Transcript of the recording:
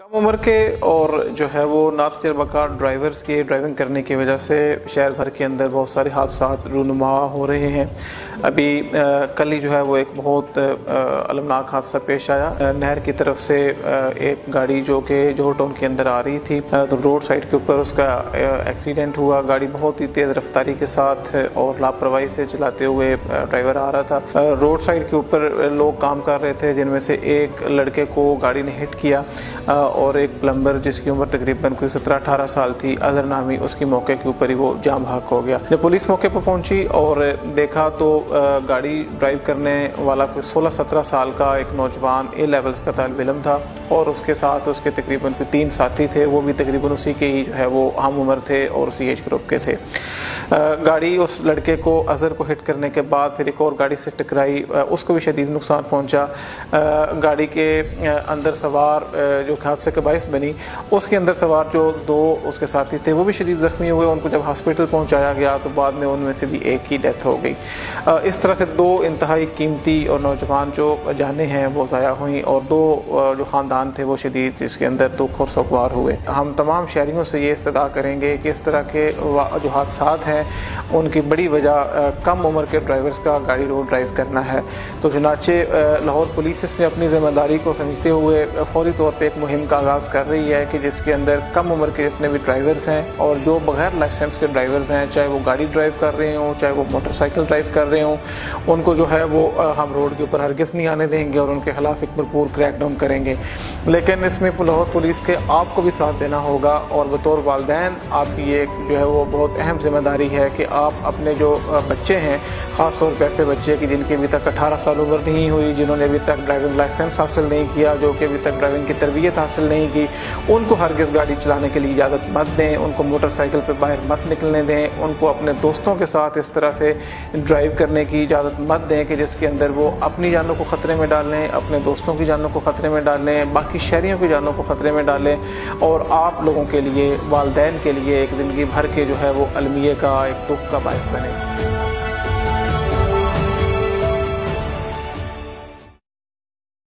कम उम्र के और जो है वो ना तजुर्बाकार ड्राइवर्स के ड्राइविंग करने की वजह से शहर भर के अंदर बहुत सारे हादसा रूनुमा हो रहे हैं। अभी कल ही जो है वो एक बहुत अलमनाक हादसा पेश आया। नहर की तरफ से एक गाड़ी जो कि जोहर टाउन के अंदर आ रही थी, तो रोड साइड के ऊपर उसका एक्सीडेंट हुआ। गाड़ी बहुत ही तेज़ रफ्तारी के साथ और लापरवाही से चलाते हुए ड्राइवर आ रहा था। रोड साइड के ऊपर लोग काम कर रहे थे, जिनमें से एक लड़के को गाड़ी ने हिट किया और एक प्लम्बर जिसकी उम्र तकरीबन कोई 17-18 साल थी, अजहर नामी, उसकी मौके के ऊपर ही वो जाम भाग हो गया। जब पुलिस मौके पर पहुंची और देखा तो गाड़ी ड्राइव करने वाला कोई 16-17 साल का एक नौजवान ए लेवल्स का तालिब इल्म था और उसके साथ उसके तकरीबन कोई 3 साथी थे, वो भी तकरीबन उसी के ही जो है वो हम उम्र थे और उसी एज ग्रुप के थे। गाड़ी उस लड़के को अजहर को हिट करने के बाद फिर एक और गाड़ी से टकराई, उसको भी शदीद नुकसान पहुंचा। गाड़ी के अंदर सवार जो हादसे का बायस बनी, उसके अंदर सवार जो 2 उसके साथी थे वो भी शदीद ज़ख्मी हुए। उनको जब हॉस्पिटल पहुंचाया गया तो बाद में उनमें से भी एक की डेथ हो गई। इस तरह से 2 इंतहाई कीमती और नौजवान जो जानें हैं वो ज़ाया हुई और 2 जो ख़ानदान थे वो शदीद इसके अंदर दुख और सोगवार हुए। हम तमाम शहरियों से ये इस्तदा करेंगे कि इस तरह के जो हादसात हैं उनकी बड़ी वजह कम उम्र के ड्राइवर्स का गाड़ी रोड ड्राइव करना है। तो चुनाचे लाहौर पुलिस इसमें अपनी ज़िम्मेदारी को समझते हुए फौरी तौर पर एक मुहिम का आगाज़ कर रही है कि जिसके अंदर कम उम्र के जितने भी ड्राइवर्स हैं और जो बगैर लाइसेंस के ड्राइवर्स हैं, चाहे वो गाड़ी ड्राइव कर रहे हों, चाहे वो मोटरसाइकिल ड्राइव कर रहे हों, उनको जो है वो हम रोड के ऊपर हरगिज़ नहीं आने देंगे और उनके खिलाफ एक भरपूर क्रैकडाउन करेंगे। लेकिन इसमें लाहौर पुलिस के आपको भी साथ देना होगा और बतौर वालिदैन आपकी ये जो है वो बहुत अहम जिम्मेदारी है कि आप अपने जो बच्चे हैं, ख़ास तौर पर ऐसे बच्चे कि जिनकी अभी तक 18 साल उम्र नहीं हुई, जिन्होंने अभी तक ड्राइविंग लाइसेंस हासिल नहीं किया, जो कि अभी तक ड्राइविंग की तरबियत हासिल नहीं की, उनको हरगिज़ गाड़ी चलाने के लिए इजाज़त मत दें। उनको मोटरसाइकिल पर बाहर मत निकलने दें। उनको अपने दोस्तों के साथ इस तरह से ड्राइव करने की इजाज़त मत दें कि जिसके अंदर वो अपनी जानों को ख़तरे में डालें, अपने दोस्तों की जानों को ख़तरे में डालें, बाकी शहरियों की जानों को ख़तरे में डालें और आप लोगों के लिए, वालिदैन के लिए एक ज़िंदगी भर के जो है वो अलमिये का एक दुख का बायस बने।